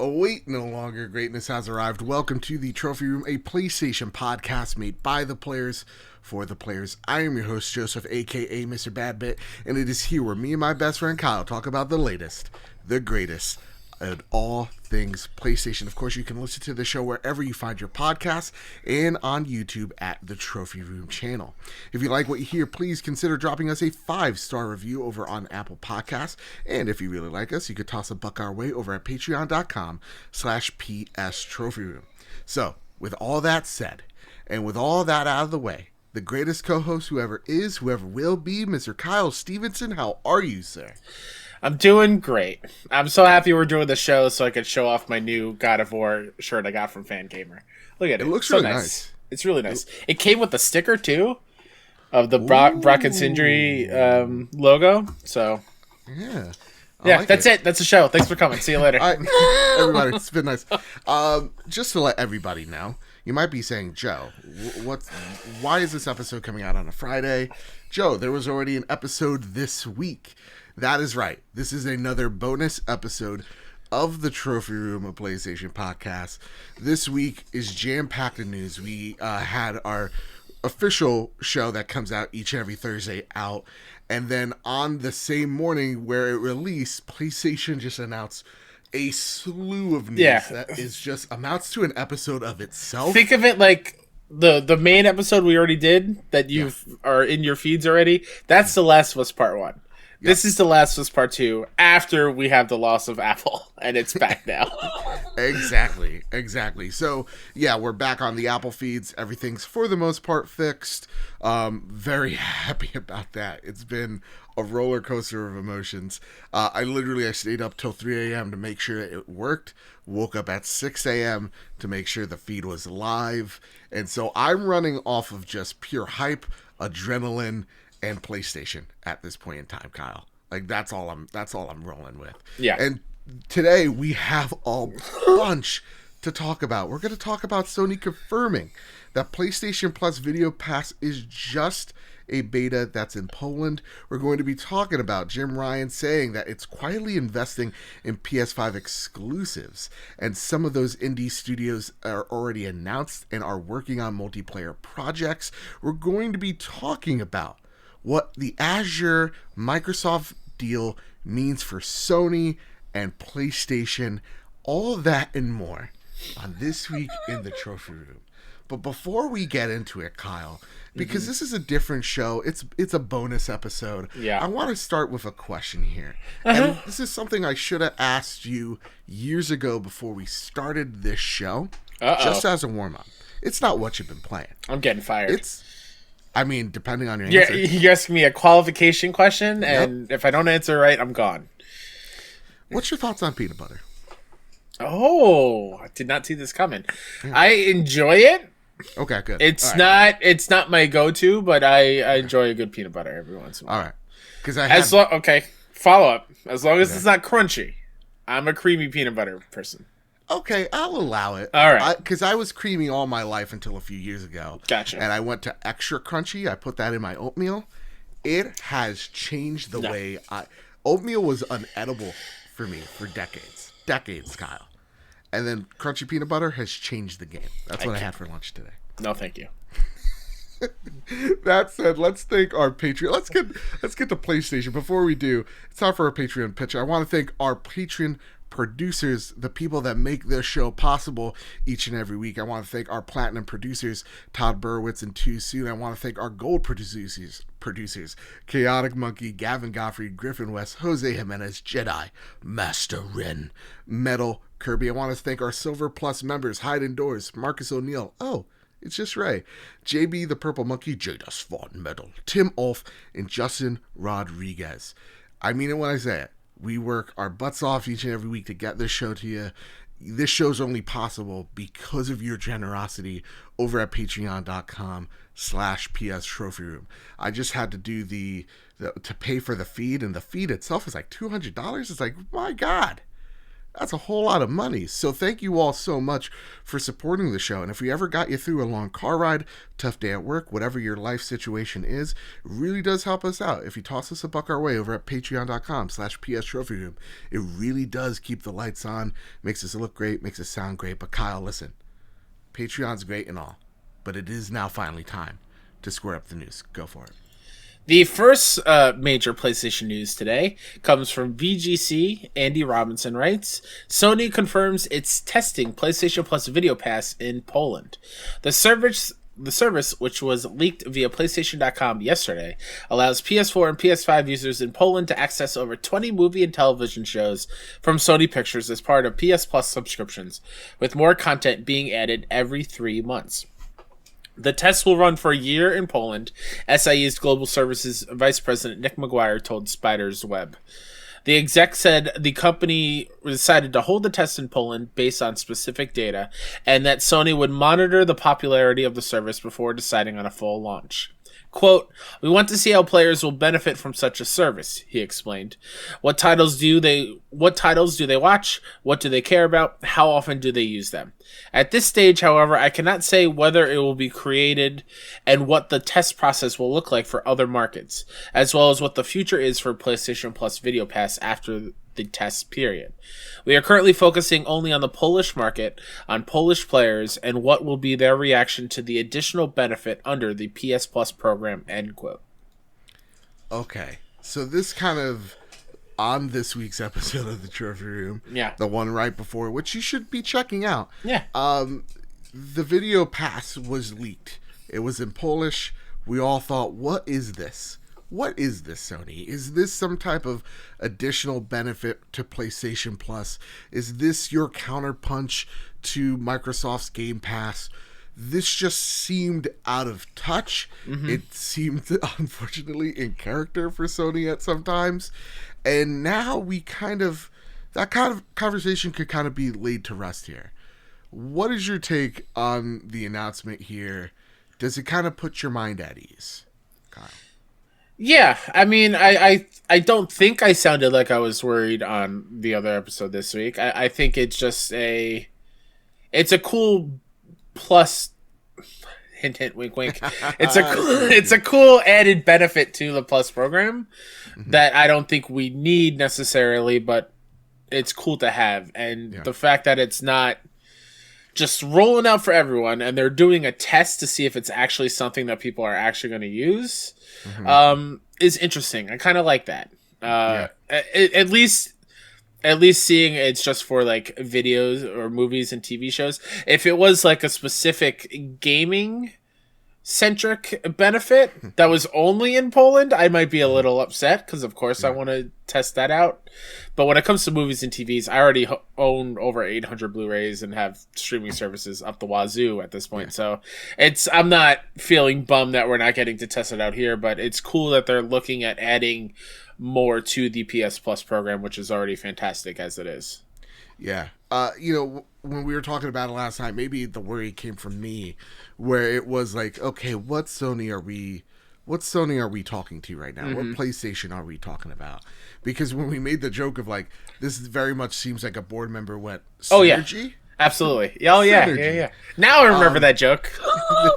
Oh wait, no longer greatness has arrived. Welcome to the Trophy Room, a PlayStation podcast made by the players for the players. I am your host, Joseph, aka Mr. Badbit, and it is here where me and my best friend Kyle talk about the latest, the greatest, and all things PlayStation. Of course, you can listen to the show wherever you find your podcasts and on YouTube at the Trophy Room channel. If you like what you hear, please consider dropping us a 5-star review over on Apple Podcasts. And if you really like us, you could toss a buck our way over at patreon.com/PS Trophy Room. So, with all that said, and with all that out of the way, the greatest co-host whoever is, whoever will be, Mr. Kyle Stevenson, how are you, sir? I'm doing great. I'm so happy we're doing the show so I could show off my new God of War shirt I got from Fangamer. Look at it. It looks so really nice. It's really nice. It came with the sticker, too, of the Brock and Sindri logo. So, yeah. That's it. That's the show. Thanks for coming. See you later. All right, everybody, it's been nice. Just to let everybody know, you might be saying, Joe, why is this episode coming out on a Friday? Joe, there was already an episode this week. That is right. This is another bonus episode of the Trophy Room, a PlayStation podcast. This week is jam-packed in news. We had our official show that comes out each and every Thursday out. And then on the same morning where it released, PlayStation just announced a slew of news that is just amounts to an episode of itself. Think of it like the main episode we already did that are in your feeds already. That's The Last of Us Part 1. This is The Last of Us Part 2 after we have the loss of Apple, and it's back now. Exactly. So, yeah, we're back on the Apple feeds. Everything's, for the most part, fixed. Very happy about that. It's been a roller coaster of emotions. I stayed up till 3 a.m. to make sure it worked. Woke up at 6 a.m. to make sure the feed was live. And so I'm running off of just pure hype, adrenaline, and PlayStation at this point in time, Kyle. Like that's all I'm rolling with. Yeah. And today we have a bunch to talk about. We're going to talk about Sony confirming that PlayStation Plus Video Pass is just a beta that's in Poland. We're going to be talking about Jim Ryan saying that it's quietly investing in PS5 exclusives, and some of those indie studios are already announced and are working on multiplayer projects. We're going to be talking about what the Azure Microsoft deal means for Sony and PlayStation, all that and more on This Week in the Trophy Room. But before we get into it, Kyle, because this is a different show, it's a bonus episode. Yeah. I want to start with a question here. And this is something I should have asked you years ago before we started this show, just as a warm-up. It's not what you've been playing. I'm getting fired. Depending on your answer. You're asking me a qualification question, and if I don't answer right, I'm gone. What's your thoughts on peanut butter? Oh, I did not see this coming. Yeah. I enjoy it. Okay, good. It's not my go-to, but I enjoy a good peanut butter every once in a while. All right. Because follow up. As long as it's not crunchy, I'm a creamy peanut butter person. Okay, I'll allow it. All right. Because I was creamy all my life until a few years ago. Gotcha. And I went to extra crunchy. I put that in my oatmeal. It has changed the way oatmeal was unedible for me for decades. Decades, Kyle. And then crunchy peanut butter has changed the game. That's what I had for lunch today. No, thank you. That said, let's thank our Patreon. Let's get to PlayStation. Before we do, it's time for our Patreon pitch. I want to thank our Patreon producers, the people that make this show possible each and every week. I want to thank our platinum producers, Todd Burwitz and Too Soon. I want to thank our gold producers, Chaotic Monkey, Gavin Godfrey, Griffin West, Jose Jimenez, Jedi, Master Ren, Metal, Kirby. I want to thank our Silver Plus members, Hide Indoors, Marcus O'Neill. Oh, it's just Ray. JB the Purple Monkey, Jadus Vaughn Metal, Tim Ulf, and Justin Rodriguez. I mean it when I say it. We work our butts off each and every week to get this show to you. This show's only possible because of your generosity over at patreon.com/PS Trophy Room. I just had to do to pay for the feed, and the feed itself is like $200. It's like, my God. That's a whole lot of money. So thank you all so much for supporting the show. And if we ever got you through a long car ride, tough day at work, whatever your life situation is, it really does help us out. If you toss us a buck our way over at patreon.com/PS Trophy Room, it really does keep the lights on, makes us look great, makes us sound great. But Kyle, listen, Patreon's great and all, but it is now finally time to square up the news. Go for it. The first major PlayStation news today comes from VGC. Andy Robinson writes, Sony confirms it's testing PlayStation Plus Video Pass in Poland. The service, which was leaked via PlayStation.com yesterday, allows PS4 and PS5 users in Poland to access over 20 movie and television shows from Sony Pictures as part of PS Plus subscriptions, with more content being added every 3 months. The test will run for a year in Poland, SIE's Global Services Vice President Nick McGuire told Spider's Web. The exec said the company decided to hold the test in Poland based on specific data, and that Sony would monitor the popularity of the service before deciding on a full launch. Quote, we want to see how players will benefit from such a service, he explained. What titles do they watch? What do they care about? How often do they use them? At this stage, however, I cannot say whether it will be created and what the test process will look like for other markets, as well as what the future is for PlayStation Plus Video Pass after the test period. We are currently focusing only on the Polish market, on Polish players, and what will be their reaction to the additional benefit under the PS Plus program, end quote. Okay, so this kind of, on this week's episode of the Trophy Room, yeah, the one right before, which you should be checking out, yeah, the Video Pass was leaked. It was in Polish. We all thought, what is this? What is this, Sony? Is this some type of additional benefit to PlayStation Plus? Is this your counterpunch to Microsoft's Game Pass? This just seemed out of touch. Mm-hmm. It seemed, unfortunately, in character for Sony at some times. And now that kind of conversation could kind of be laid to rest here. What is your take on the announcement here? Does it kind of put your mind at ease, Kyle? Yeah, I mean, I don't think I sounded like I was worried on the other episode this week. I think it's just it's a cool plus, hint hint wink wink. It's a cool added benefit to the Plus program that I don't think we need necessarily, but it's cool to have. And the fact that it's not just rolling out for everyone and they're doing a test to see if it's actually something that people are actually going to use is interesting. I kind of like that. At least seeing it's just for like videos or movies and TV shows. If it was like a specific gaming centric benefit that was only in Poland, I might be a little upset because of course I want to test that out. But when it comes to movies and TVs, I already own over 800 Blu-rays and have streaming services up the wazoo at this point. So I'm not feeling bummed that we're not getting to test it out here, but it's cool that they're looking at adding more to the PS Plus program, which is already fantastic as it is. Yeah. When we were talking about it last night, maybe the worry came from me where it was like, okay, what Sony are we talking to right now? What PlayStation are we talking about? Because when we made the joke of like, this very much seems like a board member went, synergy? Oh, yeah. Absolutely. Oh, yeah. Now I remember that joke.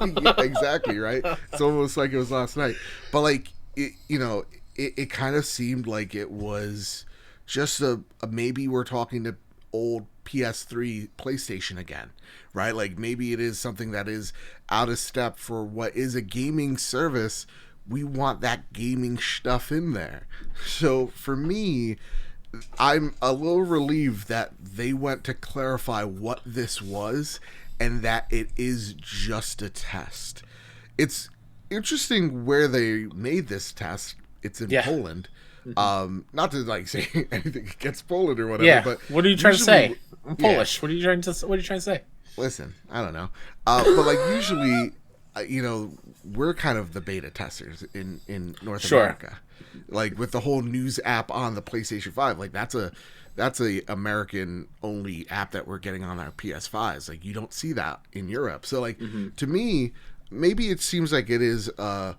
Yeah, exactly, right? It's almost like it was last night. But like, it kind of seemed like it was just a maybe we're talking to old PS3 PlayStation again, right? Like maybe it is something that is out of step for what is a gaming service. We want that gaming stuff in there. So for me, I'm a little relieved that they went to clarify what this was and that it is just a test. It's interesting where they made this test. It's in Poland. Not to like say anything against Poland or whatever, but what are you trying to say? I'm Polish. What are you trying to say? Listen, I don't know. But like usually, we're kind of the beta testers in North America. Like with the whole news app on the PlayStation 5, like that's a American only app that we're getting on our PS5s. Like you don't see that in Europe. So like to me, maybe it seems like it is a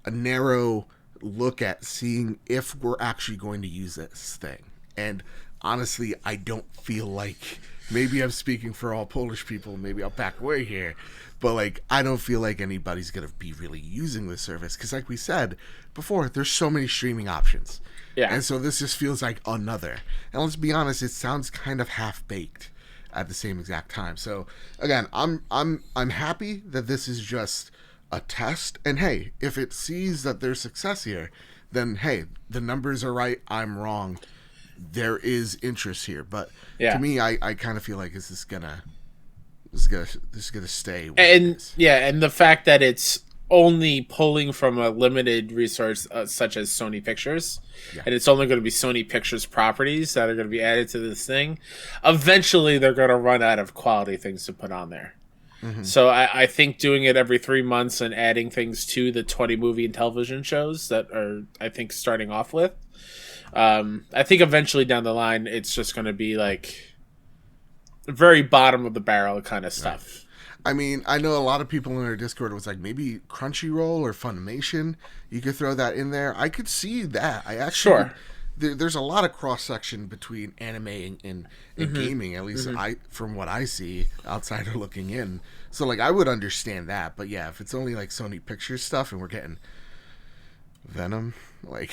narrow look at seeing if we're actually going to use this thing. And honestly, I don't feel like, maybe I'm speaking for all Polish people, maybe I'll back away here, but like I don't feel like anybody's gonna be really using the service because, like we said before, there's so many streaming options. Yeah. And so this just feels like another. And let's be honest, it sounds kind of half baked at the same exact time. So again, I'm happy that this is just a test. And hey, if it sees that there's success here, then hey, the numbers are right. I'm wrong. There is interest here. But to me, I kind of feel like this is gonna stay. And and the fact that it's only pulling from a limited resource such as Sony Pictures, and it's only going to be Sony Pictures properties that are going to be added to this thing. Eventually, they're going to run out of quality things to put on there. Mm-hmm. So I think doing it every 3 months and adding things to the 20 movie and television shows that are, I think, starting off with, I think eventually down the line, it's just going to be like very bottom of the barrel kind of stuff. Right. I mean, I know a lot of people in our Discord was like, maybe Crunchyroll or Funimation, you could throw that in there. I could see that. I actually, there's a lot of cross section between anime and gaming. At least from what I see, outsider looking in. So like, I would understand that. But yeah, if it's only like Sony Pictures stuff and we're getting Venom, like,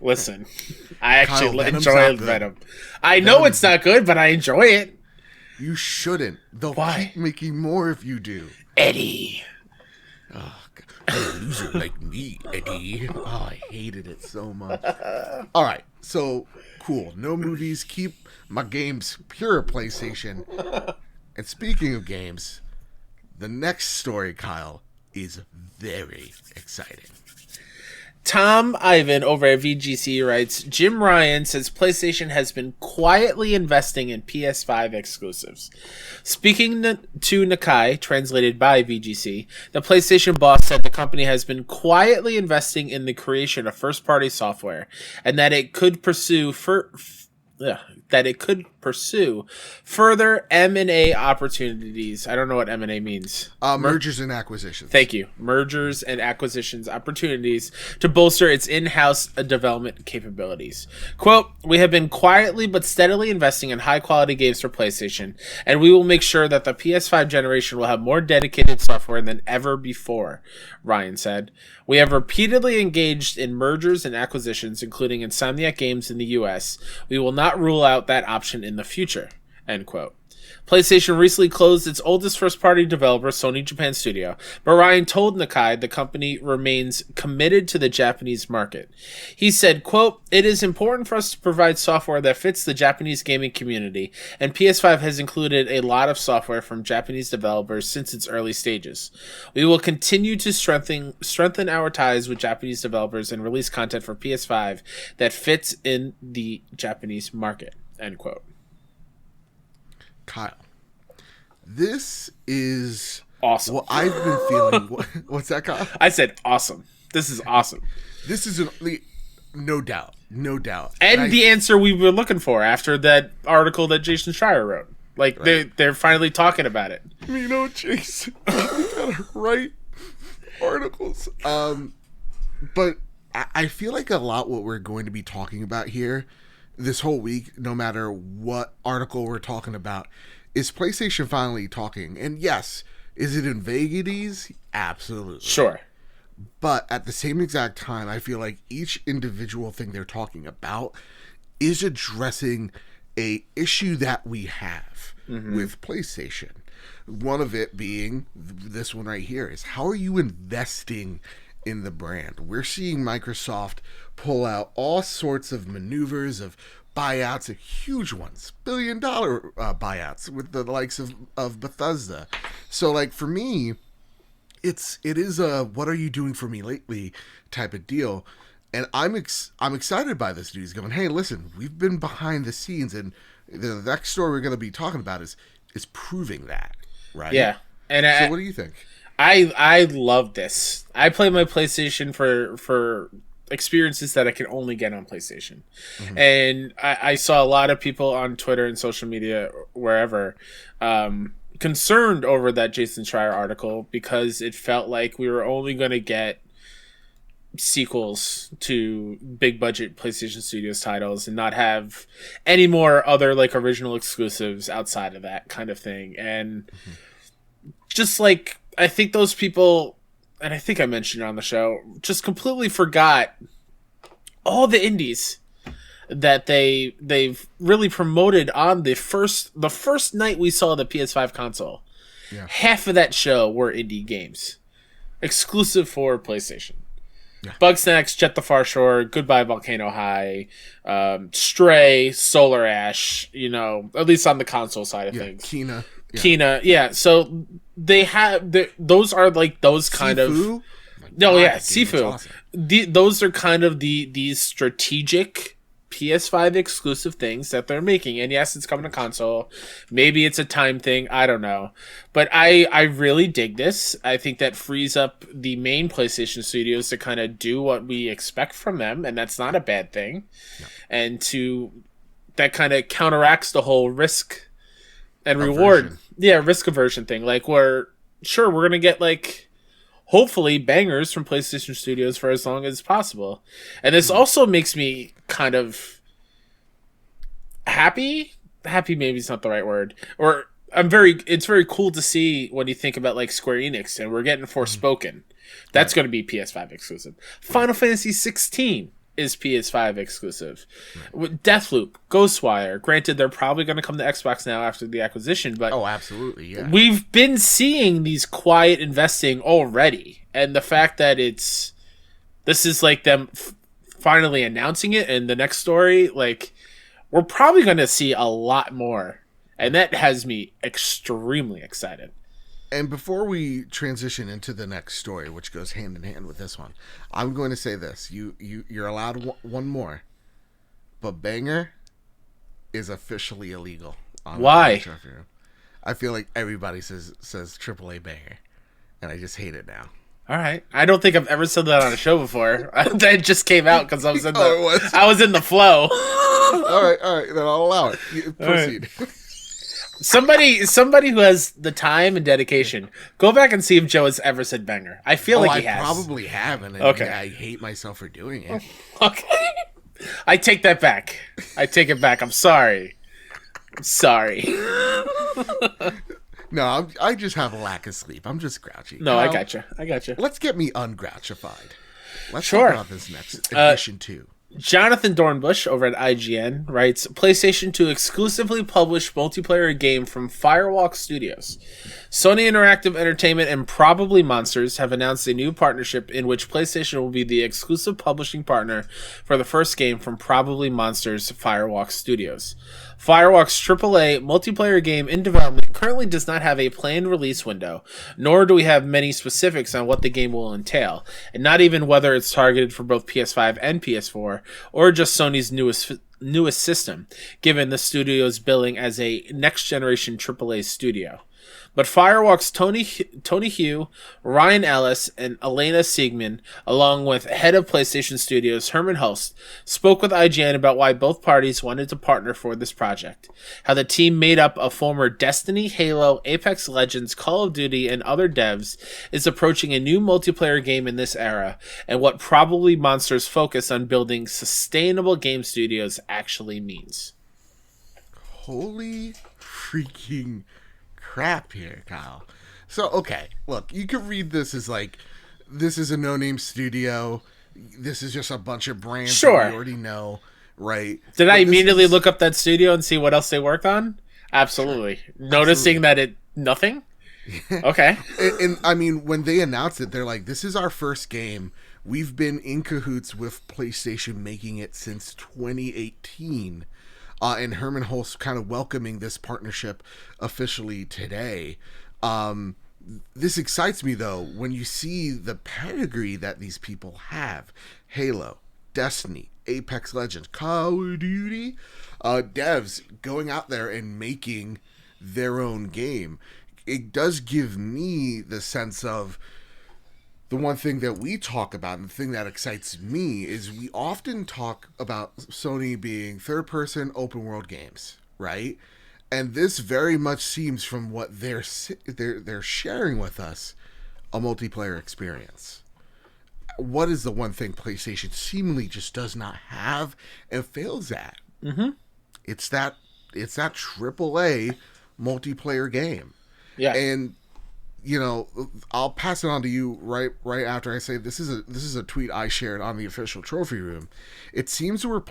listen, I actually enjoy Venom. I know it's not good, but I enjoy it. You shouldn't. They'll keep making more if you do. Eddie. Oh, God. A loser like me, Eddie. Oh, I hated it so much. All right, so cool. No movies. Keep my games pure PlayStation. And speaking of games, the next story, Kyle, is very exciting. Tom Ivan over at VGC writes, Jim Ryan says PlayStation has been quietly investing in PS5 exclusives. Speaking to Nakai, translated by VGC, the PlayStation boss said the company has been quietly investing in the creation of first-party software and that it could pursue further M&A opportunities. I don't know what M&A means. Mergers and acquisitions. Thank you. Mergers and acquisitions opportunities to bolster its in-house development capabilities. Quote, we have been quietly but steadily investing in high-quality games for PlayStation, and we will make sure that the PS5 generation will have more dedicated software than ever before, Ryan said. We have repeatedly engaged in mergers and acquisitions, including Insomniac Games in the U.S. We will not rule out that option in the future, end quote. PlayStation recently closed its oldest first-party developer, Sony Japan Studio, but Ryan told Nakai the company remains committed to the Japanese market. He said, quote, it is important for us to provide software that fits the Japanese gaming community, and PS5 has included a lot of software from Japanese developers since its early stages. We will continue to strengthen our ties with Japanese developers and release content for PS5 that fits in the Japanese market, end quote. Kyle, this is awesome. What I've been feeling. What's that, Kyle? I said awesome. This is awesome. This is no doubt. And the answer we were looking for after that article that Jason Schreier wrote. Like, right. They're finally talking about it. You know, Jason, you gotta write articles. But I feel like a lot what we're going to be talking about here this whole week, no matter what article we're talking about, is PlayStation finally talking. And yes, is it in vagaries? Absolutely. Sure. But at the same exact time, I feel like each individual thing they're talking about is addressing a issue that we have with PlayStation. One of it being this one right here is, how are you investing in the brand? We're seeing Microsoft pull out all sorts of maneuvers of buyouts, of huge ones, billion-dollar buyouts with the likes of Bethesda. So, like, for me, it is a what are you doing for me lately type of deal. And I'm excited by this news, going, hey, listen, we've been behind the scenes, and the next story we're going to be talking about is proving that, right? Yeah. And so what do you think? I love this. I play my PlayStation for experiences that I can only get on PlayStation. And I saw a lot of people on Twitter and social media, wherever, concerned over that Jason Schreier article because it felt like we were only going to get sequels to big budget PlayStation Studios titles and not have any more other like original exclusives outside of that kind of thing. And just like I think those people, and I think I mentioned it on the show, just completely forgot all the indies that they've really promoted on the first night we saw the PS5 console. Yeah. Half of that show were indie games, exclusive for PlayStation. Yeah. Bugsnax, Jet the Far Shore, Goodbye Volcano High, Stray, Solar Ash. You know, at least on the console side of things. Kena. Yeah. Kena, yeah. So they have those are like those kind Sifu? of. No, yeah, Sifu. Awesome. Those are kind of these strategic PS5 exclusive things that they're making. And yes, it's coming to console. Maybe it's a time thing. I don't know. But I really dig this. I think that frees up the main PlayStation studios to kind of do what we expect from them. And that's not a bad thing. No. And that kind of counteracts the whole risk and reward. Yeah, risk aversion thing. Like, we're going to get like, hopefully bangers from PlayStation Studios for as long as possible. And this also makes me kind of happy. Happy maybe is not the right word. Or it's very cool to see when you think about like Square Enix and we're getting Forspoken. That's going to be PS5 exclusive. Final Fantasy 16 is PS5 exclusive. Right. Deathloop, Ghostwire. Granted, they're probably going to come to Xbox now after the acquisition, but absolutely, yeah. We've been seeing these quiet investing already, and the fact that this is like them finally announcing it, and the next story, like, we're probably going to see a lot more, and that has me extremely excited. And before we transition into the next story, which goes hand in hand with this one, I'm going to say this. You're allowed one more. But banger is officially illegal. Why? I feel like everybody says AAA banger. And I just hate it now. All right. I don't think I've ever said that on a show before. That just came out because I was in I was in the flow. All right. Then I'll allow it. Proceed. Right. Somebody who has the time and dedication, go back and see if Joe has ever said banger. I feel like he has. I probably haven't. Okay. I hate myself for doing it. Okay. I take that back. I take it back. I'm sorry. No, I just have a lack of sleep. I'm just grouchy. No, I gotcha. Let's get me ungrouchified. Let's talk about this next edition too. Jonathan Dornbush over at IGN writes, PlayStation to exclusively publish multiplayer game from Firewalk Studios. Sony Interactive Entertainment and Probably Monsters have announced a new partnership in which PlayStation will be the exclusive publishing partner for the first game from Probably Monsters Firewalk Studios. Firewalk's AAA multiplayer game in development currently does not have a planned release window, nor do we have many specifics on what the game will entail, and not even whether it's targeted for both PS5 and PS4, or just Sony's newest system, given the studio's billing as a next-generation AAA studio. But Firewalk's Tony Hugh, Ryan Ellis, and Elena Siegman, along with head of PlayStation Studios Herman Hulst, spoke with IGN about why both parties wanted to partner for this project, how the team made up of former Destiny, Halo, Apex Legends, Call of Duty, and other devs is approaching a new multiplayer game in this era, and what Probably Monsters' focus on building sustainable game studios actually means. Holy freaking crap here, Kyle. So, okay, look, you could read this as like, this is a no-name studio. This is just a bunch of brands that we already know, right? Did I immediately look up that studio and see what else they worked on? Absolutely. Sure. Noticing that nothing? Okay. And I mean, when they announced it, they're like, this is our first game. We've been in cahoots with PlayStation making it since 2018. And Herman Hulst kind of welcoming this partnership officially today. This excites me, though, when you see the pedigree that these people have. Halo, Destiny, Apex Legends, Call of Duty, devs going out there and making their own game. It does give me the sense of the one thing that we talk about, and the thing that excites me, is we often talk about Sony being third-person open-world games, right? And this very much seems, from what they're sharing with us, a multiplayer experience. what is the one thing PlayStation seemingly just does not have and fails at? Mm-hmm. It's that AAA multiplayer game. Yeah. And I'll pass it on to you right after I say this is a tweet I shared on the official trophy room. It seems we're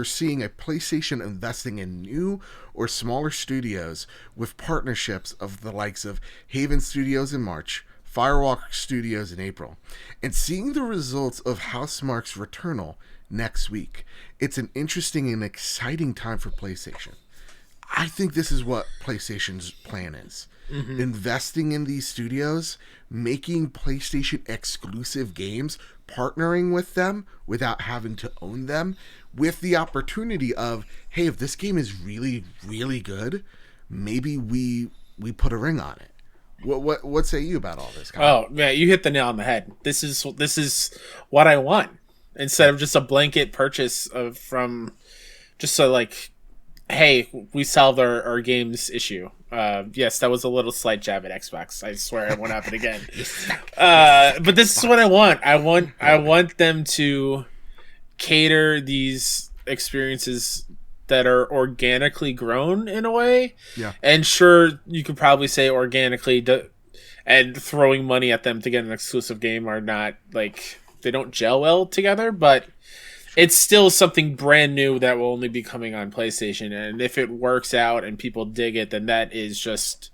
seeing a PlayStation investing in new or smaller studios with partnerships of the likes of Haven Studios in March, Firewalk Studios in April, and seeing the results of Housemarque's Returnal next week. It's an interesting and exciting time for PlayStation. I think this is what PlayStation's plan is. Mm-hmm. Investing in these studios, making PlayStation exclusive games, partnering with them without having to own them, with the opportunity of, hey, if this game is really, really good, maybe we put a ring on it. What say you about all this, Kyle? Oh man, you hit the nail on the head. This is what I want, instead of just a blanket purchase from just so like, hey, we solved our games issue. Yes, that was a little slight jab at Xbox. I swear it won't happen again. But this is what I want. I want them to cater these experiences that are organically grown in a way. Yeah. And sure, you could probably say organically, and throwing money at them to get an exclusive game are not, like, they don't gel well together, but it's still something brand new that will only be coming on PlayStation. And if it works out and people dig it, then that is just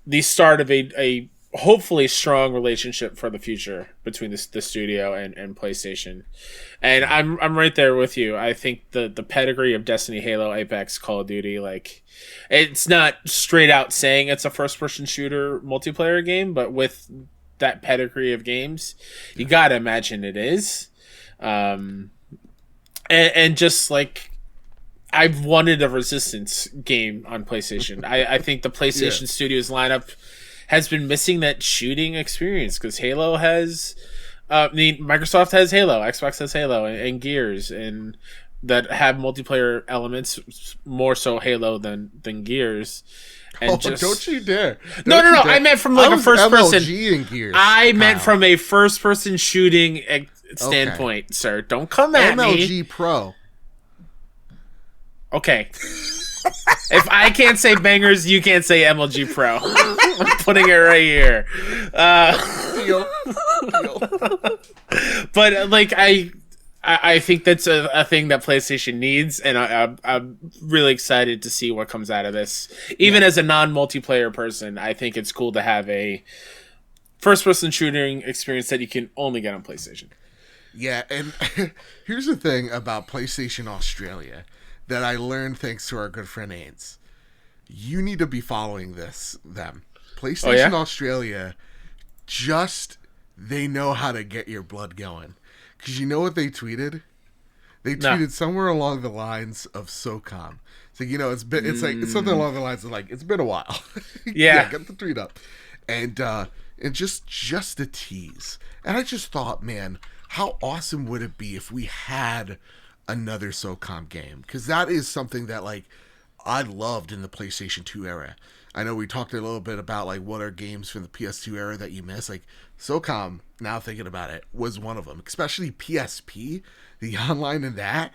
the start of a hopefully strong relationship for the future between the studio and PlayStation. And I'm right there with you. I think the pedigree of Destiny, Halo, Apex, Call of Duty, like, it's not straight out saying it's a first person shooter multiplayer game, but with that pedigree of games, you gotta imagine it is. And just like, I've wanted a Resistance game on PlayStation. I think the PlayStation Studios lineup has been missing that shooting experience, because Halo has, Microsoft has Halo, Xbox has Halo, and Gears, and that have multiplayer elements, more so Halo than Gears. And don't you dare! No. I meant from like a first person. In Gears. I meant from a first person shooting standpoint, sir. Don't come at me. MLG Pro. Okay. If I can't say bangers, you can't say MLG Pro. I'm putting it right here. Deal. But like, I think that's a thing that PlayStation needs, and I'm really excited to see what comes out of this. Even as a non-multiplayer person, I think it's cool to have a first-person shooting experience that you can only get on PlayStation. Yeah, and here's the thing about PlayStation Australia that I learned thanks to our good friend Ains. You need to be following them. PlayStation Australia, they know how to get your blood going. Because you know what they tweeted? They tweeted somewhere along the lines of SOCOM. So, it's something along the lines of like, it's been a while. Yeah. Get the tweet up. And just a tease. And I just thought, man, how awesome would it be if we had another SOCOM game? Because that is something that, like, I loved in the PlayStation 2 era. I know we talked a little bit about, like, what are games from the PS2 era that you miss. Like, SOCOM, now thinking about it, was one of them. Especially PSP, the online in that,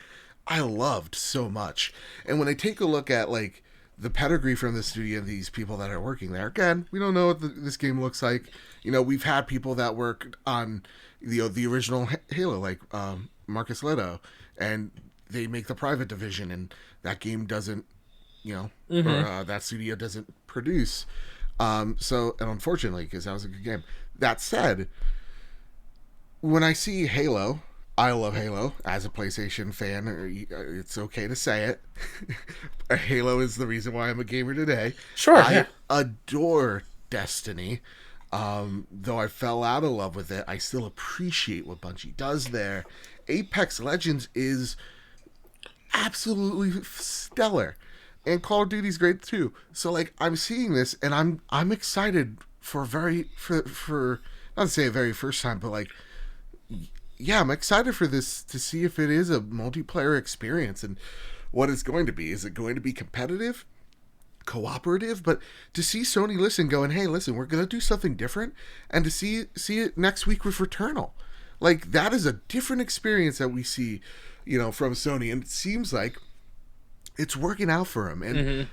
I loved so much. And when I take a look at, like, the pedigree from the studio and these people that are working there, again, we don't know what this game looks like. We've had people that work on the original Halo, like Marcus Leto, and they make the private division, and that game doesn't, or that studio doesn't produce. And unfortunately, because that was a good game. That said, when I see Halo, I love Halo as a PlayStation fan. It's okay to say it. Halo is the reason why I'm a gamer today. Sure. I adore Destiny. Though I fell out of love with it, I still appreciate what Bungie does there. Apex Legends is absolutely stellar, and Call of Duty's great too. So, like, I'm seeing this, and I'm excited for not to say a very first time, but like, yeah, I'm excited for this to see if it is a multiplayer experience and what it's going to be. Is it going to be competitive, cooperative? But to see Sony going, hey, listen, we're gonna do something different, and to see it next week with Returnal. Like, that is a different experience that we see, from Sony. And it seems like it's working out for them. And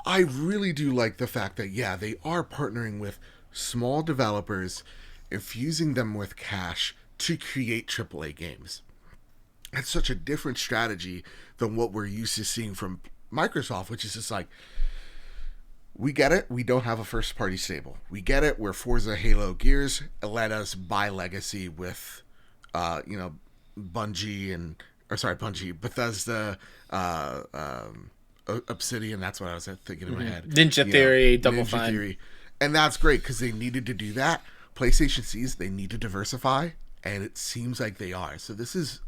I really do like the fact that, yeah, they are partnering with small developers, infusing them with cash to create AAA games. It's such a different strategy than what we're used to seeing from Microsoft, which is just like, we get it, we don't have a first party stable. We get it, we're Forza, Halo, Gears. Let us buy legacy with, Bungie, Bethesda, Obsidian. That's what I was thinking in my head. Ninja Theory, Double Fine. Theory. And that's great because they needed to do that. PlayStation sees they need to diversify, and it seems like they are. So this is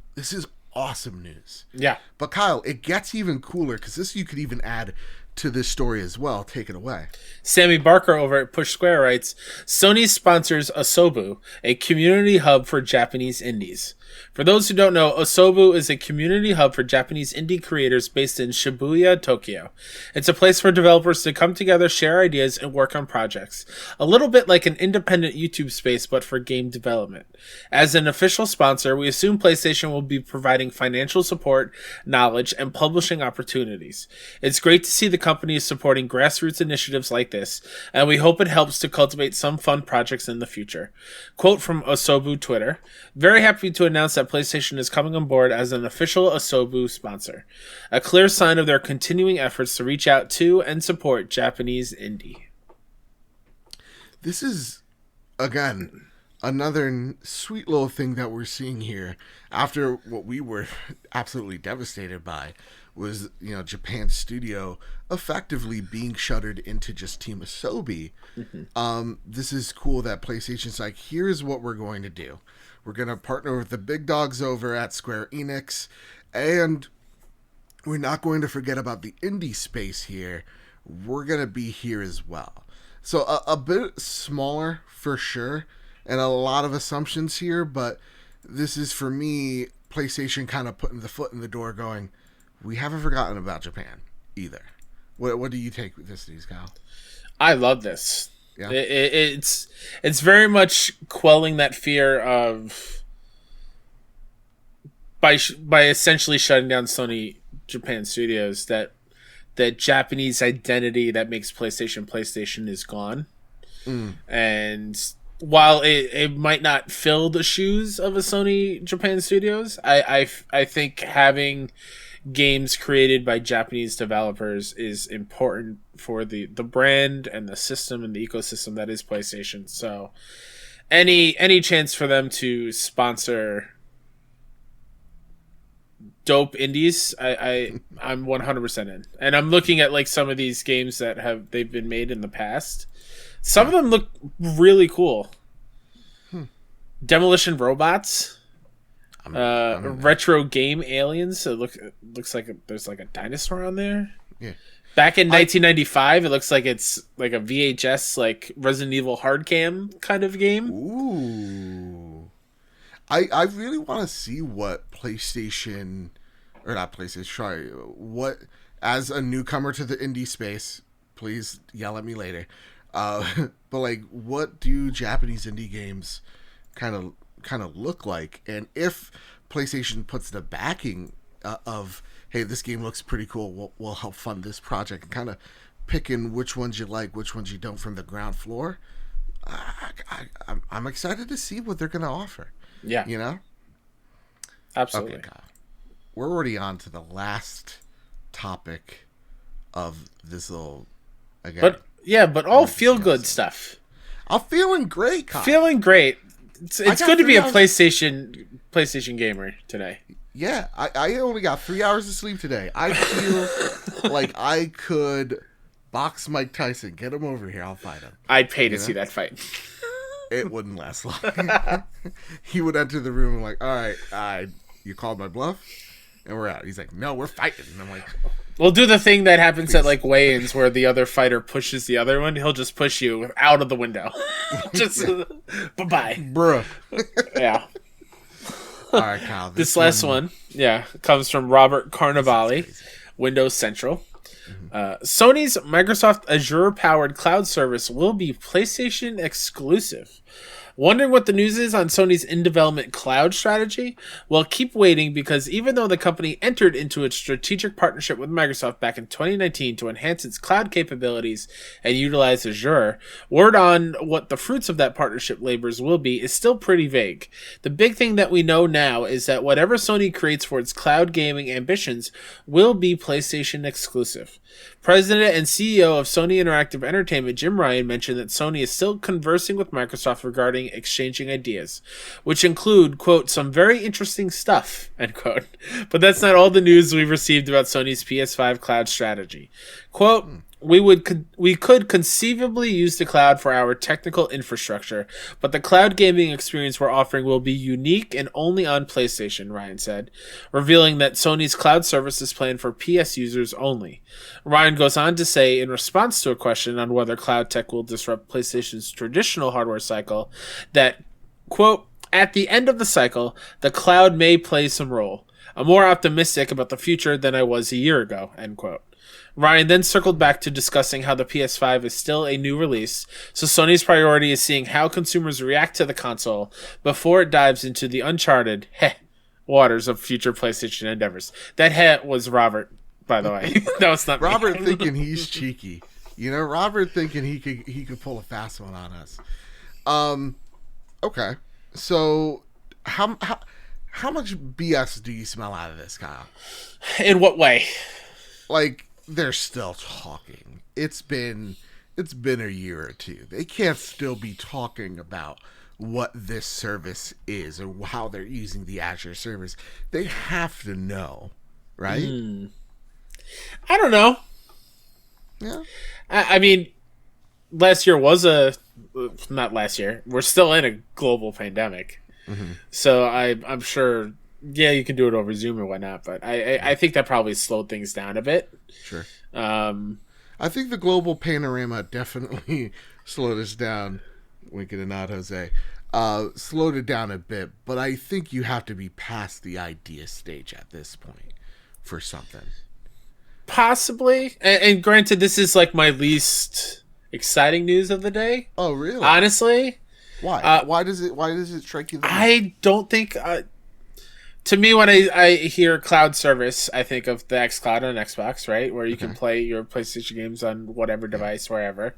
awesome news. Yeah. But Kyle, it gets even cooler because this you could even add to this story as well. Take it away. Sammy Barker over at Push Square writes, Sony sponsors Asobu, a community hub for Japanese indies. For those who don't know, Asobu is a community hub for Japanese indie creators based in Shibuya, Tokyo. It's a place for developers to come together, share ideas, and work on projects. A little bit like an independent YouTube space, but for game development. As an official sponsor, we assume PlayStation will be providing financial support, knowledge, and publishing opportunities. It's great to see the company is supporting grassroots initiatives like this, and we hope it helps to cultivate some fun projects in the future. Quote from Asobu Twitter, very happy to announce that PlayStation is coming on board as an official Asobu sponsor. A clear sign of their continuing efforts to reach out to and support Japanese indie. This is, again, another sweet little thing that we're seeing here after what we were absolutely devastated by was, Japan's studio effectively being shuttered into just Team Asobi. This is cool that PlayStation's like, here's what we're going to do. We're going to partner with the big dogs over at Square Enix, and we're not going to forget about the indie space here. We're going to be here as well. So a bit smaller for sure, and a lot of assumptions here, but this is, for me, PlayStation kind of putting the foot in the door going, we haven't forgotten about Japan either. What do you take with this news, Kyle? I love this. Yeah. It's very much quelling that fear of by essentially shutting down Sony Japan Studios, that Japanese identity that makes PlayStation is gone. And while it might not fill the shoes of a Sony Japan Studios, I think having games created by Japanese developers is important for the brand and the system and the ecosystem that is PlayStation. So any chance for them to sponsor dope indies, I'm 100% in. And I'm looking at like some of these games that they've been made in the past. Some of them look really cool. Demolition Robots. Retro game aliens. So it looks like there's like a dinosaur on there. Yeah. Back in 1995, it looks like it's like a VHS, like Resident Evil hard cam kind of game. Ooh. I really want to see what PlayStation, or not PlayStation, sorry, what, as a newcomer to the indie space, please yell at me later, but like, what do Japanese indie games kind of look like? And if PlayStation puts the backing of, hey, this game looks pretty cool, we'll help fund this project, and kind of picking which ones you like, which ones you don't from the ground floor, I'm excited to see what they're going to offer. Yeah. Absolutely. Okay, Kyle. We're already on to the last topic of this little, again. But all feel-good stuff. I'm feeling great, Kyle. Feeling great. It's good to be a PlayStation gamer today. Yeah, I only got 3 hours of sleep today. I feel like I could box Mike Tyson. Get him over here. I'll fight him. I'd pay to see that fight. It wouldn't last long. He would enter the room and like, all right, you called my bluff, and we're out. He's like, no, we're fighting. And I'm like, we'll do the thing that happens at like weigh-ins where the other fighter pushes the other one. He'll just push you out of the window. Just bye-bye. Bruh. Yeah. All right, Kyle. This last one, comes from Robert Carnevale, Windows Central. Sony's Microsoft Azure-powered cloud service will be PlayStation exclusive. Wondering what the news is on Sony's in-development cloud strategy? Well, keep waiting, because even though the company entered into a strategic partnership with Microsoft back in 2019 to enhance its cloud capabilities and utilize Azure, word on what the fruits of that partnership labors will be is still pretty vague. The big thing that we know now is that whatever Sony creates for its cloud gaming ambitions will be PlayStation exclusive. President and CEO of Sony Interactive Entertainment Jim Ryan mentioned that Sony is still conversing with Microsoft regarding exchanging ideas, which include, quote, some very interesting stuff, end quote. But that's not all the news we've received about Sony's PS5 cloud strategy. Quote, we could conceivably use the cloud for our technical infrastructure, but the cloud gaming experience we're offering will be unique and only on PlayStation, Ryan said, revealing that Sony's cloud service is planned for PS users only. Ryan goes on to say, in response to a question on whether cloud tech will disrupt PlayStation's traditional hardware cycle, that, quote, at the end of the cycle, the cloud may play some role. I'm more optimistic about the future than I was a year ago, end quote. Ryan then circled back to discussing how the PS5 is still a new release, so Sony's priority is seeing how consumers react to the console before it dives into the uncharted waters of future PlayStation endeavors. That was Robert, by the way. That was not Robert me. thinking he's cheeky. Robert thinking he could pull a fast one on us. Okay. So how much BS do you smell out of this, Kyle? In what way? Like, they're still talking. It's been a year or two. They can't still be talking about what this service is or how they're using the Azure service. They have to know, right? I don't know. Yeah. I mean, last year was not last year. We're still in a global pandemic. Mm-hmm. So I'm sure, yeah, you can do it over Zoom or whatnot, but I think that probably slowed things down a bit. Sure. I think the global panorama definitely slowed us down. Winking and nod, Jose. Slowed it down a bit, but I think you have to be past the idea stage at this point for something. Possibly. And granted, this is like my least exciting news of the day. Oh, really? Honestly. Why? Why does it strike you? I don't think. To me, when I hear cloud service, I think of the xCloud on Xbox, right, where you can play your PlayStation games on whatever device, wherever.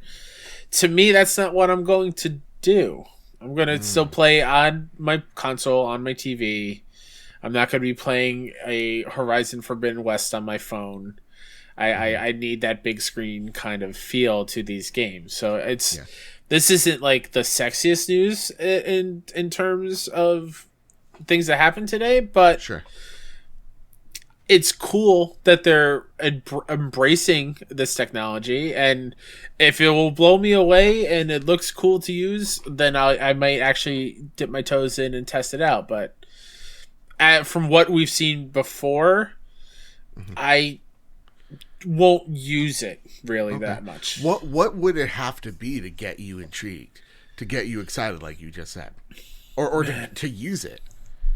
To me, that's not what I'm going to do. I'm going to still play on my console, on my TV. I'm not going to be playing a Horizon Forbidden West on my phone. I need that big screen kind of feel to these games. So this isn't like the sexiest news in terms of things that happened today, but sure, it's cool that they're embracing this technology, and if it will blow me away and it looks cool to use, then I might actually dip my toes in and test it out. But from what we've seen before, I won't use it really that much. What would it have to be to get you intrigued, to get you excited, like you just said, or to use it?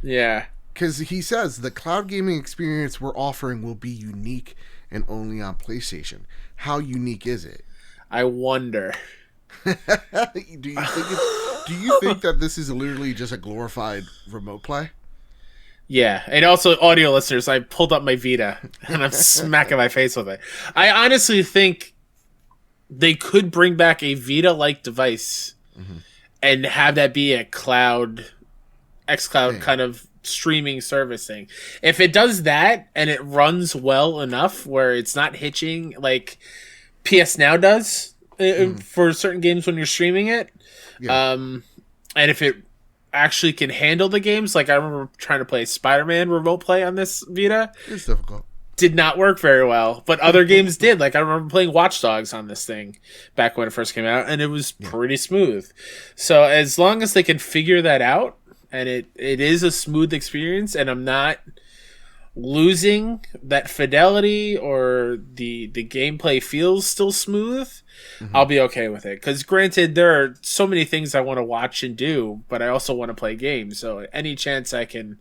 Yeah. Because he says the cloud gaming experience we're offering will be unique and only on PlayStation. How unique is it? I wonder. Do you think that this is literally just a glorified remote play? Yeah, and also audio listeners, I pulled up my Vita and I'm smacking my face with it. I honestly think they could bring back a Vita-like device and have that be a xCloud kind of streaming service thing. If it does that and it runs well enough where it's not hitching like PS Now does for certain games when you're streaming it, and if it actually can handle the games, like I remember trying to play Spider-Man remote play on this Vita. It's difficult. Did not work very well, but other games did. Like I remember playing Watch Dogs on this thing back when it first came out, and it was pretty smooth. So as long as they can figure that out, and it is a smooth experience, and I'm not losing that fidelity or the gameplay feels still smooth, I'll be okay with it. Because granted, there are so many things I want to watch and do, but I also want to play games. So any chance I can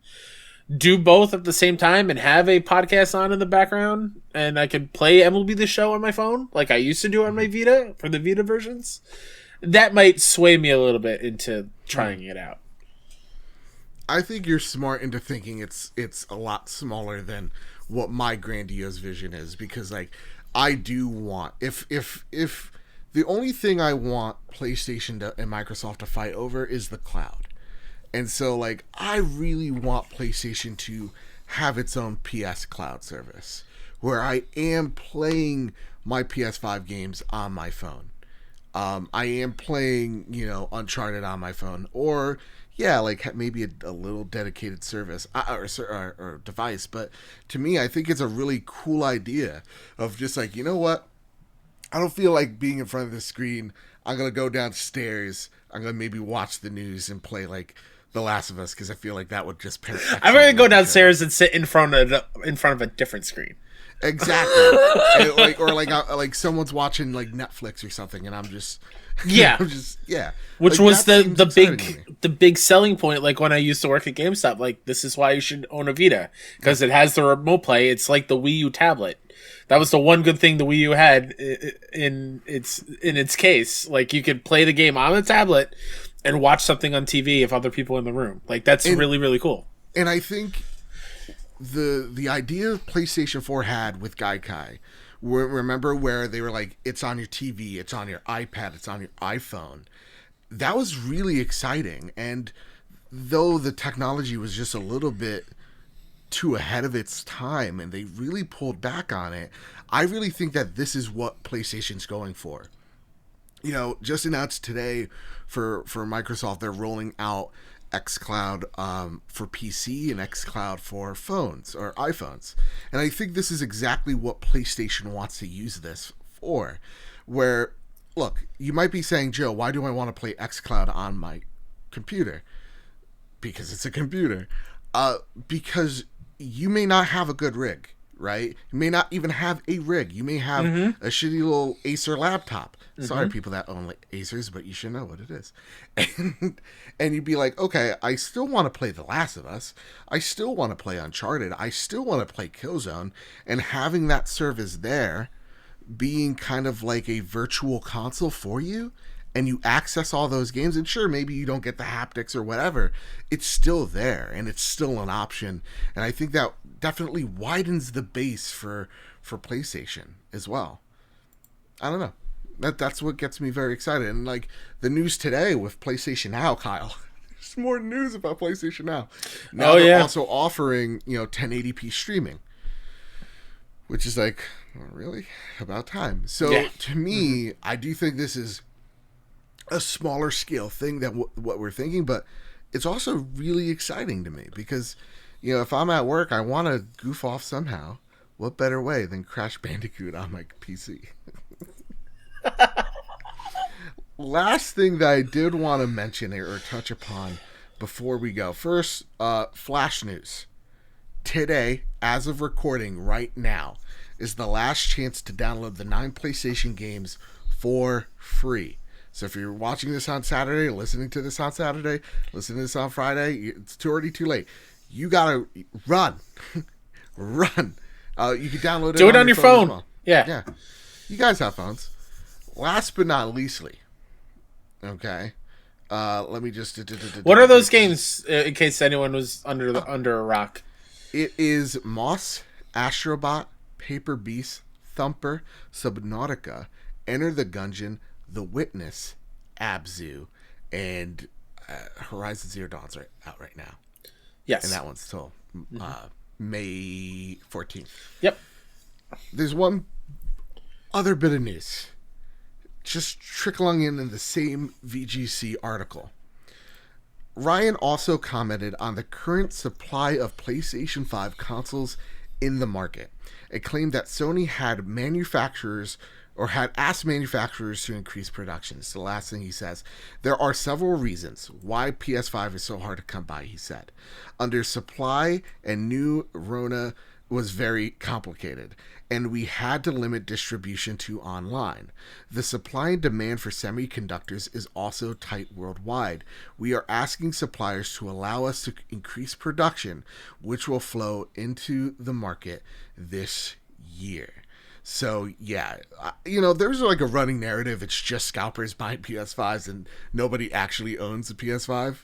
do both at the same time and have a podcast on in the background, and I can play MLB The Show on my phone like I used to do on my Vita for the Vita versions, that might sway me a little bit into trying it out. I think you're smart into thinking it's a lot smaller than what my grandiose vision is, because like I do want, if the only thing I want PlayStation and Microsoft to fight over is the cloud. And so like I really want PlayStation to have its own PS cloud service where I am playing my PS5 games on my phone. I am playing, Uncharted on my phone, or like maybe a little dedicated service or device. But to me, I think it's a really cool idea of just like, you know what? I don't feel like being in front of the screen. I'm gonna go downstairs. I'm gonna maybe watch the news and play like The Last of Us, because I feel like that would just pair. I'm gonna go downstairs and sit in front of a different screen. Exactly. Like someone's watching like Netflix or something, and I'm just Which like, was the big selling point. Like when I used to work at GameStop, like this is why you should own a Vita, because it has the remote play. It's like the Wii U tablet. That was the one good thing the Wii U had in its case. Like you could play the game on the tablet and watch something on TV if other people in the room. Like that's really, really cool. And I think the idea PlayStation 4 had with Gaikai, remember where they were like, it's on your TV, it's on your iPad, it's on your iPhone. That was really exciting. And though the technology was just a little bit too ahead of its time and they really pulled back on it, I really think that this is what PlayStation's going for. Just announced today for Microsoft, they're rolling out xCloud for PC and xCloud for phones or iPhones. And I think this is exactly what PlayStation wants to use this for. Where, look, you might be saying, Joe, why do I want to play xCloud on my computer? Because it's a computer. Because you may not have a good rig, right? You may not even have a rig. You may have a shitty little Acer laptop. Sorry, people that own like Acers, but you should know what it is. And you'd be like, okay, I still want to play The Last of Us. I still want to play Uncharted. I still want to play Killzone. And having that service there, being kind of like a virtual console for you, and you access all those games, and sure, maybe you don't get the haptics or whatever, it's still there, and it's still an option. And I think that definitely widens the base for PlayStation as well. I don't know. That's what gets me very excited. And like the news today with PlayStation Now, Kyle, there's more news about PlayStation Now. Now they're also offering, 1080p streaming, which is like, really? About time. So to me, I do think this is a smaller scale thing than what we're thinking, but it's also really exciting to me because, if I'm at work, I want to goof off somehow. What better way than Crash Bandicoot on my PC? Last thing that I did want to mention or touch upon before we go. First, flash news. Today, as of recording right now, is the last chance to download the 9 PlayStation games for free. So if you're watching this on Saturday, listening to this on Saturday, listening to this on Friday, it's already too late. You gotta run. Run. You can download it. Do it on your phone. Well. Yeah. You guys have phones. Last but not leastly, okay. Let me just. What are those games? In case anyone was under a rock. It is Moss, Astrobot, Paper Beast, Thumper, Subnautica, Enter the Gungeon, The Witness, Abzu, and Horizon Zero Dawn's out right now. Yes. And that one's till May 14th. Yep. There's one other bit of news. Just trickling in the same VGC article. Ryan also commented on the current supply of PlayStation 5 consoles in the market. It claimed that Sony had asked manufacturers to increase production. It's the last thing he says. There are several reasons why PS5 is so hard to come by, he said. Under supply and new Rona was very complicated, and we had to limit distribution to online. The supply and demand for semiconductors is also tight worldwide. We are asking suppliers to allow us to increase production, which will flow into the market this year. So yeah, there's like a running narrative. It's just scalpers buying PS5s and nobody actually owns a PS5.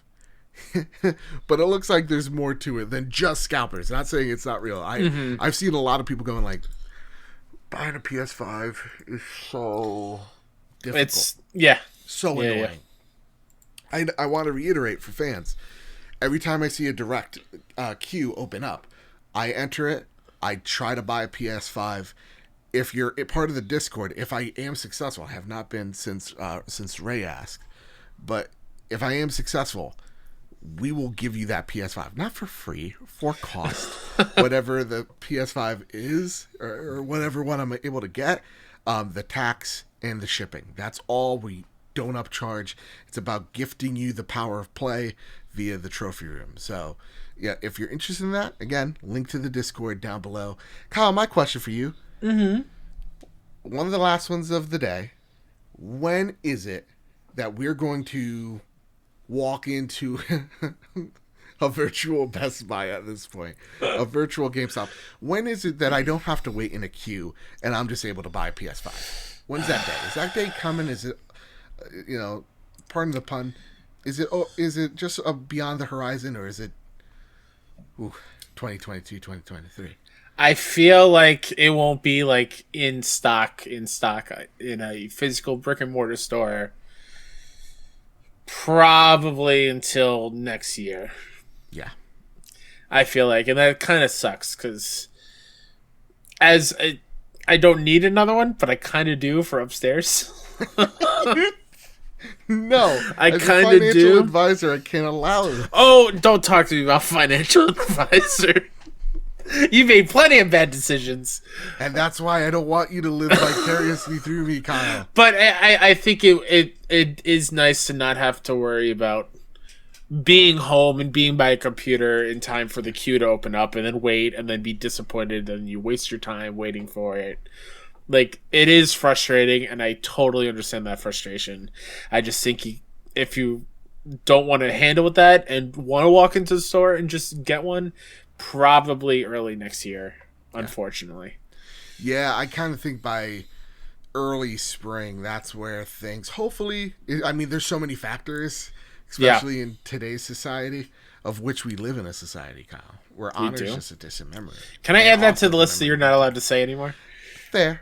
But it looks like there's more to it than just scalpers. Not saying it's not real. I've seen a lot of people going like, buying a PS5 is so difficult. It's so annoying. Yeah. I want to reiterate for fans. Every time I see a direct queue open up, I enter it. I try to buy a PS5. If you're part of the Discord, if I am successful, I have not been since Ray asked, but if I am successful, we will give you that PS5, not for free, for cost, whatever the PS5 is, or whatever one I'm able to get, the tax and the shipping. That's all. We don't upcharge. It's about gifting you the power of play via the trophy room. So, yeah, if you're interested in that, again, link to the Discord down below. Kyle, my question for you. Mm-hmm. One of the last ones of the day. When is it that we're going to walk into a virtual Best Buy at this point? A virtual GameStop. When is it that I don't have to wait in a queue and I'm just able to buy a PS5? When's that day? Is that day coming? Is it, pardon the pun, is it just beyond the horizon, or is it 2022, 2023? I feel like it won't be like in stock in a physical brick and mortar store probably until next year. Yeah. I feel like, and that kind of sucks because I don't need another one, but I kind of do for upstairs. No, I kind of do. Advisor, I can't allow it. Oh, don't talk to me about financial advisor. You made plenty of bad decisions, and that's why I don't want you to live vicariously through me, Kyle. But I think it is nice to not have to worry about being home and being by a computer in time for the queue to open up, and then wait, and then be disappointed, and you waste your time waiting for it. Like, it is frustrating, and I totally understand that frustration. I just think if you don't want to handle with that and want to walk into the store and just get one, probably early next year, unfortunately. Yeah, I kind of think by early spring, that's where things, hopefully, I mean, there's so many factors, especially in today's society, of which we live in a society, Kyle, where honor is just a distant memory. Can I add that to the list that you're not allowed to say anymore? Fair.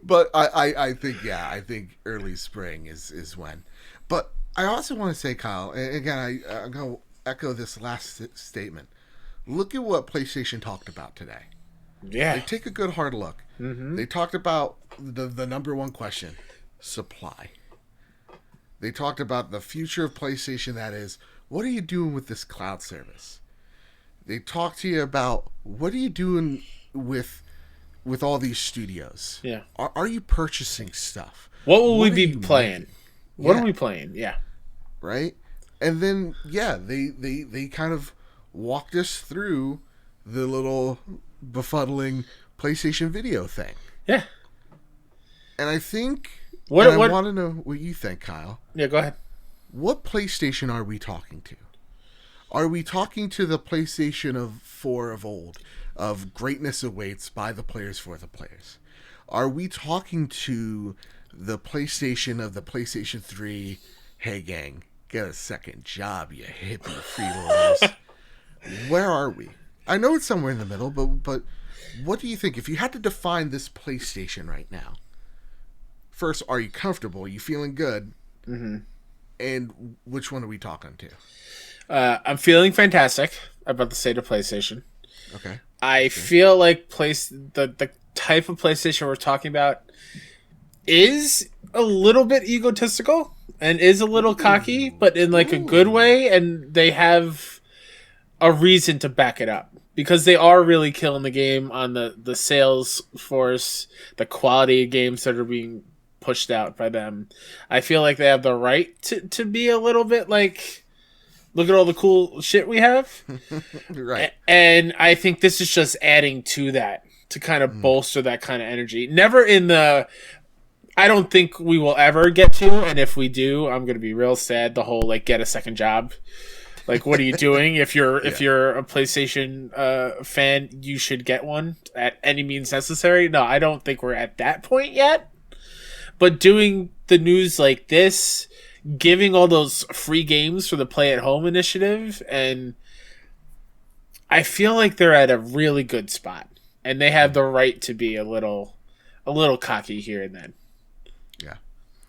But I think early spring is when. But I also want to say, Kyle, and again, I'm going to echo this last statement. Look at what PlayStation talked about today. Yeah. They take a good hard look. Mm-hmm. They talked about the number one question, supply. They talked about the future of PlayStation, that is, what are you doing with this cloud service? They talked to you about what are you doing with all these studios? Yeah. Are you purchasing stuff? What will we be playing? What are we playing? Yeah. Right? And then, they kind of walked us through the little befuddling PlayStation video thing. Yeah. And I think... I want to know what you think, Kyle. Yeah, go ahead. What PlayStation are we talking to? Are we talking to the PlayStation 4 of old, of greatness awaits by the players for the players? Are we talking to the PlayStation of the PlayStation 3, hey gang, get a second job, you hippie freeloaders? Where are we? I know it's somewhere in the middle, but what do you think? If you had to define this PlayStation right now, first, are you comfortable? Are you feeling good? Mm-hmm. And which one are we talking to? I'm feeling fantastic about the state of PlayStation. Okay. I feel like the type of PlayStation we're talking about is a little bit egotistical and is a little cocky, but in like a good way, and they have a reason to back it up because they are really killing the game on the sales force, the quality of games that are being pushed out by them. I feel like they have the right to be a little bit like, look at all the cool shit we have. Right. And I think this is just adding to that, to kind of bolster that kind of energy. Never in the... I don't think we will ever get to, and if we do, I'm going to be real sad, the whole, like, get a second job Like, what are you doing? If you're Yeah. if you're a PlayStation fan, you should get one at any means necessary. No, I don't think we're at that point yet. But doing the news like this, giving all those free games for the Play at Home initiative, and I feel like they're at a really good spot, and they have the right to be a little cocky here and then. Yeah.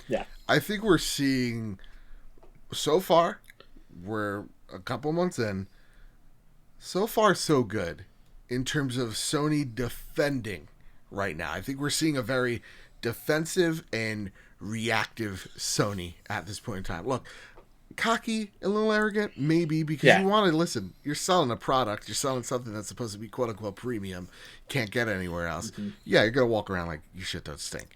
Yeah. I think we're seeing, so far, we're a couple months in, so far so good in terms of Sony defending right now. I think we're seeing a very defensive and reactive Sony at this point in time. Look, cocky, a little arrogant, maybe, because you want to listen. You're selling a product. You're selling something that's supposed to be quote unquote premium. Can't get anywhere else. Mm-hmm. Yeah, you're gonna walk around like your shit don't stink.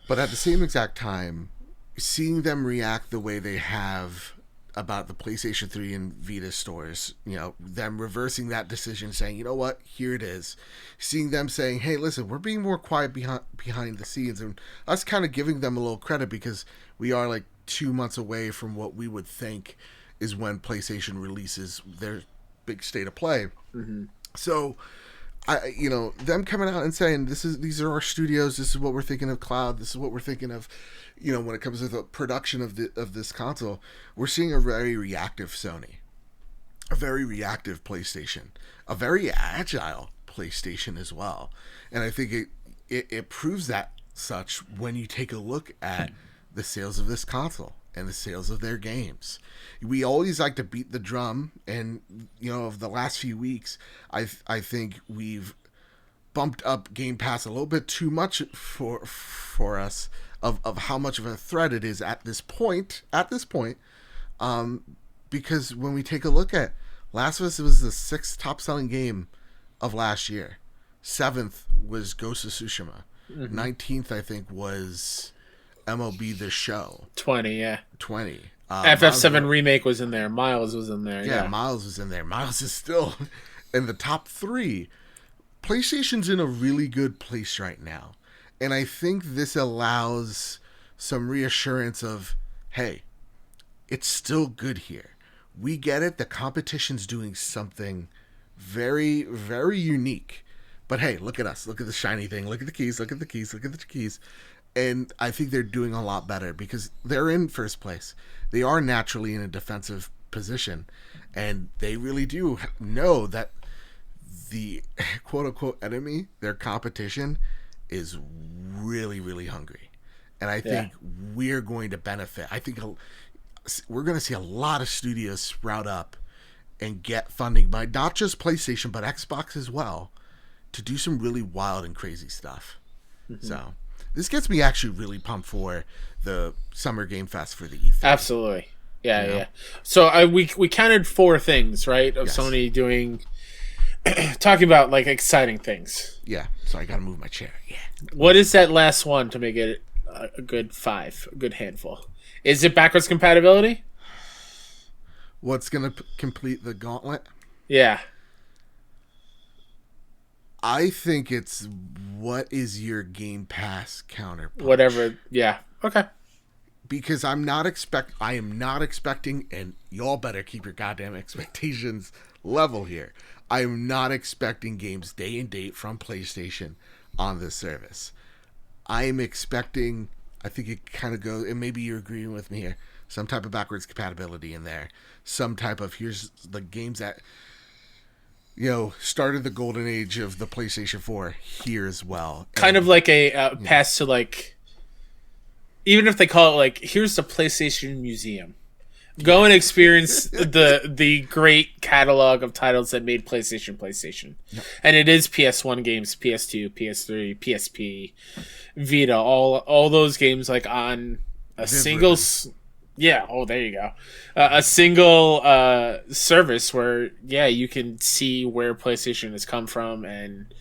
But at the same exact time, seeing them react the way they have about the PlayStation 3 and Vita stores, you know, them reversing that decision, saying, you know what, here it is. Seeing them saying, hey, listen, we're being more quiet behind the scenes, and us kind of giving them a little credit because we are like 2 months away from what we would think is when PlayStation releases their big state of play. Mm-hmm. So, them coming out and saying these are our studios. This is what we're thinking of cloud. This is what we're thinking of, when it comes to the production of this console. We're seeing a very reactive Sony, a very reactive PlayStation, a very agile PlayStation as well. And I think it proves that such when you take a look at the sales of this console and the sales of their games. We always like to beat the drum, and of the last few weeks, I think we've bumped up Game Pass a little bit too much for us of how much of a threat it is at this point. Because when we take a look at Last of Us, it was the 6th top selling game of last year. 7th was Ghost of Tsushima. Mm-hmm. 19th, I think, was MLB The Show. 20, yeah. 20. FF7 Remake was in there. Miles was in there. Yeah, Miles was in there. Miles is still in the top 3. PlayStation's in a really good place right now. And I think this allows some reassurance of, hey, it's still good here. We get it. The competition's doing something very, very unique. But hey, look at us. Look at the shiny thing. Look at the keys. Look at the keys. Look at the keys. And I think they're doing a lot better because they're in first place. They are naturally in a defensive position. And they really do know that the quote-unquote enemy, their competition, is really, really hungry. And I think we're going to benefit. I think we're going to see a lot of studios sprout up and get funding by not just PlayStation, but Xbox as well, to do some really wild and crazy stuff. Mm-hmm. So this gets me actually really pumped for the Summer Game Fest for the E3. Absolutely. Yeah. So we counted 4 things, right, of Sony doing, talking about like exciting things. Yeah. So I got to move my chair. Yeah. What is that last one to make it a good 5, a good handful? Is it backwards compatibility? What's going to complete the gauntlet? Yeah. I think it's what is your Game Pass counterpunch? Whatever. Yeah. Okay. Because I am not expecting, and y'all better keep your goddamn expectations level here. I am not expecting games day and date from PlayStation on this service. I am expecting, I think it kind of goes, and maybe you're agreeing with me here, some type of backwards compatibility in there. Some type of, here's the games that, started the golden age of the PlayStation 4 here as well. Kind of like a pass to like, even if they call it like, here's the PlayStation Museum. Go and experience the great catalog of titles that made PlayStation. Yep. And it is PS1 games, PS2, PS3, PSP, Vita, all those games like on a single... Yeah, there you go. A single service where, you can see where PlayStation has come from and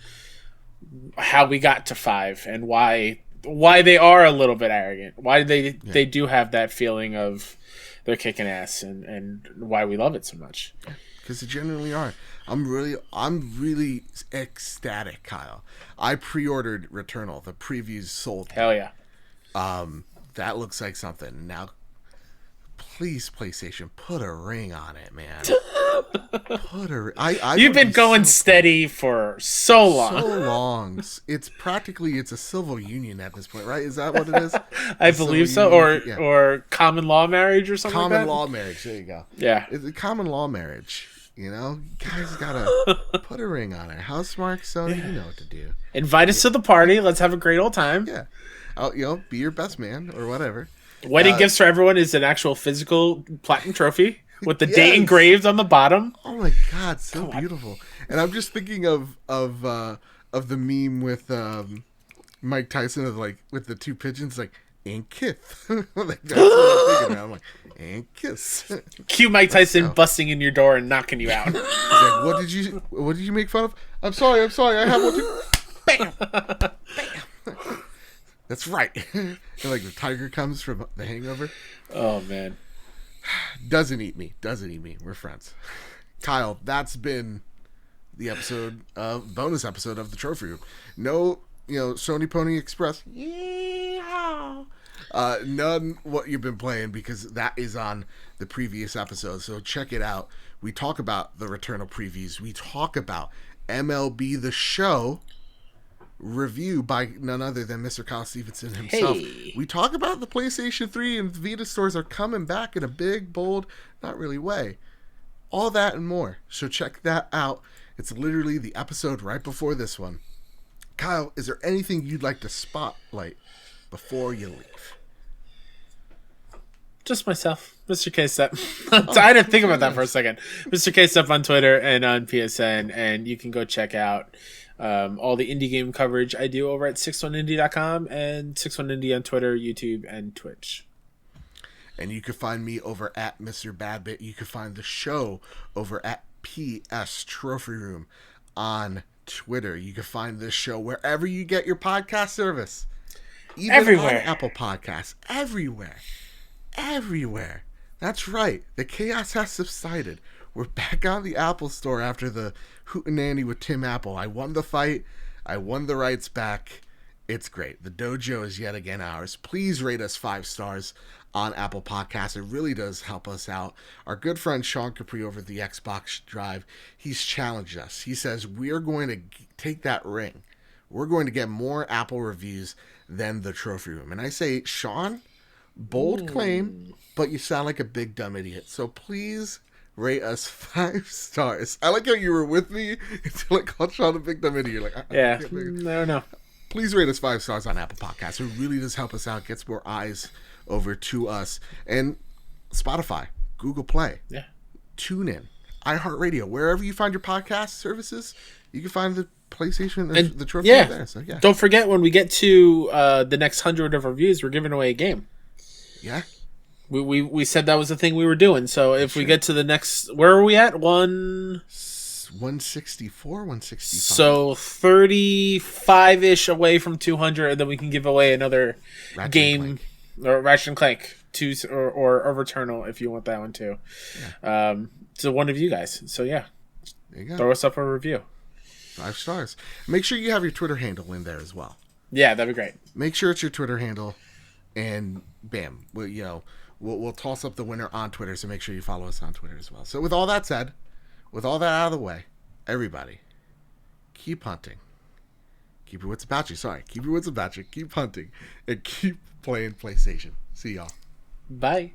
how we got to 5 and why they are a little bit arrogant. Why they do have that feeling of they're kicking ass and why we love it so much. Because they genuinely are. I'm really ecstatic, Kyle. I pre-ordered Returnal. The previews sold. Hell yeah. That looks like something. Now, please, PlayStation, put a ring on it, man. Put a. You've been going steady for so long. So long. It's a civil union at this point, right? Is that what it is? I believe so, or common law marriage or something. Common like that? law marriage. There you go. Yeah, it's a common law marriage. You know, you guys gotta put a ring on it. Housemark, Sony, you know what to do. Invite us to the party. Let's have a great old time. Yeah, be your best man or whatever. Wedding gifts for everyone is an actual physical platinum trophy with the date engraved on the bottom. Oh my God, so beautiful! And I'm just thinking of the meme with Mike Tyson with the two pigeons and kiss. Like, that's what I'm thinking about. I'm like, and kiss. Cue Mike Tyson busting in your door and knocking you out. He's like, what did you make fun of? I'm sorry. I have one too. Bam. Bam. That's right. And the tiger comes from The Hangover. Oh man. Doesn't eat me. We're friends. Kyle, that's been the bonus episode of the Trophy Room. No, Sony Pony Express. Yeah. None what you've been playing, because that is on the previous episode. So check it out. We talk about the Returnal previews. We talk about MLB The Show review by none other than Mr. Kyle Stevenson himself. Hey. We talk about the PlayStation 3 and Vita stores are coming back in a big, bold, not really way. All that and more. So check that out. It's literally the episode right before this one. Kyle, is there anything you'd like to spotlight before you leave? Just myself, Mr. K-Step. I didn't think about that for a second. Mr. K-Step on Twitter and on PSN, and you can go check out all the indie game coverage I do over at 61indie.com and 61indie on Twitter, YouTube, and Twitch. And you can find me over at Mr. Badbit. You can find the show over at PS Trophy Room on Twitter. You can find this show wherever you get your podcast service. Even everywhere. On Apple Podcasts. Everywhere. That's right. The chaos has subsided. We're back on the Apple Store after the hootenanny with Tim Apple. I won the fight. I won the rights back. It's great. The dojo is yet again ours. Please rate us 5 stars on Apple Podcasts. It really does help us out. Our good friend Sean Capri over at the Xbox Drive, he's challenged us. He says we're going to take that ring. We're going to get more Apple reviews than the Trophy Room. And I say, Sean, bold claim, but you sound like a big dumb idiot. So please rate us 5 stars. I like how you were with me until I called Sean a big dumb idiot. Like, no. Please rate us 5 stars on Apple Podcasts. It really does help us out. Gets more eyes over to us. And Spotify, Google Play, TuneIn, iHeartRadio, wherever you find your podcast services, you can find the PlayStation and the Trophy there. So don't forget, when we get to the next 100 of reviews, we're giving away a game. Yeah. We said that was the thing we were doing. So if we get to the next, where are we at? 164, 165. So 35-ish away from 200, and then we can give away another game, or Ratchet and Clank 2, or Returnal if you want that one too. Yeah. To one of you guys. So yeah, there you go. Throw us up a review. 5 stars. Make sure you have your Twitter handle in there as well. Yeah, that'd be great. Make sure it's your Twitter handle, and bam, we'll toss up the winner on Twitter. So make sure you follow us on Twitter as well. So with all that said, with all that out of the way, everybody, keep hunting. Keep your wits about you. Keep your wits about you. Keep hunting and keep playing PlayStation. See y'all. Bye.